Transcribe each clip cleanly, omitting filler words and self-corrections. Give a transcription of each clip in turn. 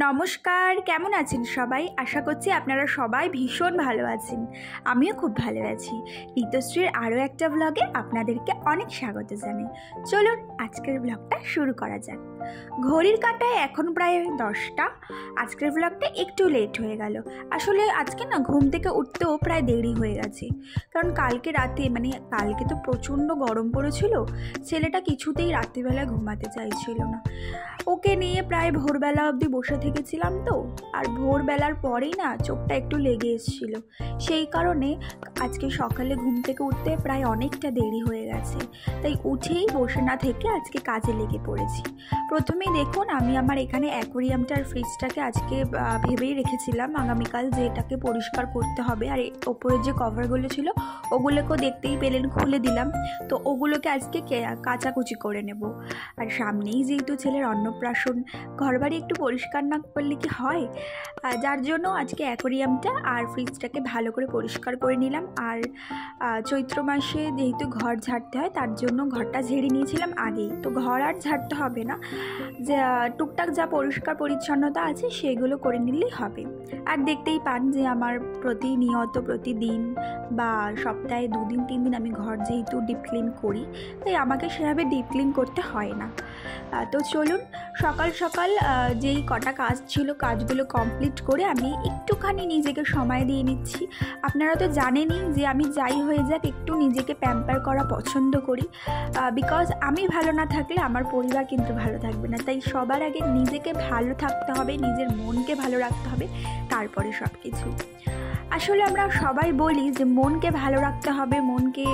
নমস্কার, কেমন আছেন সবাই? আশা করছি আপনারা সবাই ভীষণ ভালো আছেন। আমিও খুব ভালো আছি। ঋতুশ্রীর আরও একটা ব্লগে আপনাদেরকে অনেক স্বাগত জানাই। চলুন আজকের ব্লগটা শুরু করা যাক। ঘড়ির কাঁটায় এখন প্রায় 10টা। আজকের ব্লগটা একটু লেট হয়ে গেল। আসলে আজকে না ঘুম থেকে উঠতেও প্রায় দেরি হয়ে গেছে, কারণ কালকে রাতে কালকে তো প্রচণ্ড গরম পড়েছিল। ছেলেটা কিছুতেই রাত্রিবেলায় ঘুমাতে চাইছিল না। ওকে নিয়ে প্রায় ভোরবেলা অবধি বসে থেকেছিলাম তো, আর ভোরবেলার পরেই না চোখটা একটু লেগে এসেছিল। সেই কারণে আজকে সকালে ঘুম থেকে উঠতে প্রায় অনেকটা দেরি হয়ে গেছে। তাই উঠেই বসে না থেকে আজকে কাজে লেগে পড়েছি। প্রথমেই দেখুন, আমি আমার এখানে অ্যাকোয়ারিয়ামটার ফ্রিজটাকে আজকে ভেবেই রেখেছিলাম আগামীকাল যে এটাকে পরিষ্কার করতে হবে। আর ওপরের যে কভারগুলো ছিল ওগুলোকেও দেখতেই পেলেন খুলে দিলাম। তো ওগুলোকে আজকে কাচাকুচি করে নেব। আর সামনেই যেহেতু ছেলের অন্নপ্রাশন, ঘরবাড়ি একটু পরিষ্কার না করলে কি হয়? যার জন্য আজকে অ্যাকোয়ারিয়ামটা আর ফ্রিজটাকে ভালো করে পরিষ্কার করে নিলাম। আর চৈত্র মাসে যেহেতু ঘর ঝাড়তে হয়, তার জন্য ঘরটা ঝেড়ে নিয়েছিলাম আগেই। তো ঘর আর ঝাড়তে হবে না, যে টুকটাক যা পরিষ্কার পরিচ্ছন্নতা আছে সেগুলো করে নিলেই হবে। আর দেখতেই পান যে আমার প্রতিদিন বা সপ্তাহে 2 দিন 3 দিন আমি ঘর যেহেতু ডিপ ক্লিন করি, তাই আমাকে সেভাবে ডিপ ক্লিন করতে হয় না। তো চলুন সকাল সকাল যেই কটা কাজ ছিল কাজগুলো কমপ্লিট করে আমি একটুখানি নিজেকে সময় দিয়ে নিচ্ছি। আপনারা তো জানেনই যে আমি যাই হয়ে যাক একটু নিজেকে প্যাম্পার করা পছন্দ করি, বিকজ আমি ভালো না থাকলে আমার পরিবার কিন্তু ভালো থাকবে না। তাই সবার আগে নিজেকে ভালো থাকতে হবে, নিজের মনকে ভালো রাখতে হবে, তারপরে সব কিছু। আসলে আমরা সবাই বলি যে মনকে ভালো রাখতে হবে, মনকে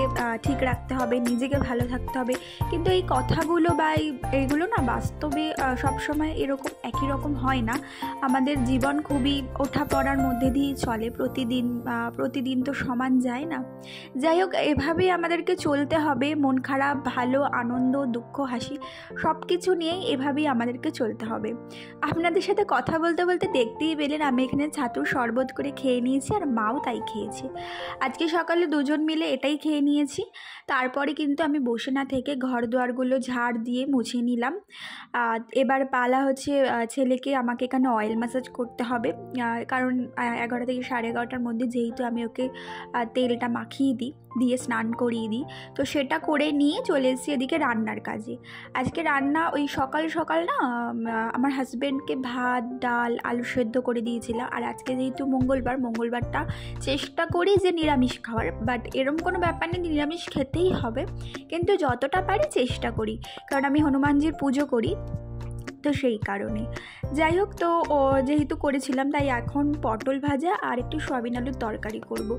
ঠিক রাখতে হবে, নিজেকে ভালো থাকতে হবে, কিন্তু এই কথাগুলো বা এইগুলো না বাস্তবে সবসময় একই রকম হয় না। আমাদের জীবন খুবই ওঠাপড়ার মধ্যে দিয়েই চলে, প্রতিদিন তো সমান যায় না। যাই হোক, এভাবেই আমাদেরকে চলতে হবে। মন খারাপ, ভালো, আনন্দ, দুঃখ, হাসি সব কিছু নিয়েই এভাবেই আমাদেরকে চলতে হবে। আপনাদের সাথে কথা বলতে বলতে দেখতেই পেলেন আমি এখানে ছাতুর শরবত করে খেয়ে নিয়েছি, আর মাও তাই খেয়েছে। আজকে সকালে দুজন মিলে এটাই খেয়ে নিয়েছি। তারপরে কিন্তু আমি বসে না থেকে ঘর দুয়ারগুলো ঝাড় দিয়ে মুছে নিলাম। এবার পালা হচ্ছে ছেলেকে আমাকে এখানে অয়েল ম্যাসাজ করতে হবে, কারণ 11 থেকে 11:30টার মধ্যে যেহেতু আমি ওকে তেলটা মাখিয়ে দিয়ে স্নান করিয়ে দিই, তো সেটা করে নিয়ে চলে এসেছি এদিকে রান্নার কাজে। আজকে রান্না ওই সকাল সকাল না আমার হাজব্যান্ডকে ভাত, ডাল, আলু সেদ্ধ করে দিয়েছিলাম। আর আজকে যেহেতু মঙ্গলবারটা চেষ্টা করি যে নিরামিষ খাওয়ার, বাট এরম কোনো ব্যাপার নেই, নিরামিষ খেতেই হবে, কিন্তু যতটা পারি চেষ্টা করি, কারণ আমি হনুমানজির পুজো করি, তো সেই কারণে। যাই হোক, তো যেহেতু করেছিলাম তাই এখন পটল ভাজা আর একটু সয়াবিন আলুর তরকারি করব।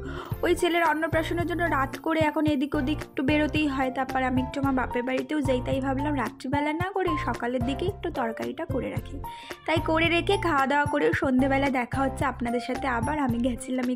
ওই ছেলের অন্নপ্রাশনের জন্য রাত করে এখন এদিক ওদিক একটু বেরোতেই হয়, তারপর আমি একটু আমার বাপের বাড়িতেও যাই, তাই ভাবলাম রাত্রিবেলা না করে সকালের দিকে একটু তরকারিটা করে রাখি। তাই করে রেখে খাওয়া দাওয়া করে সন্ধেবেলা দেখা হচ্ছে আপনাদের সাথে আবার। আমি গেছিলাম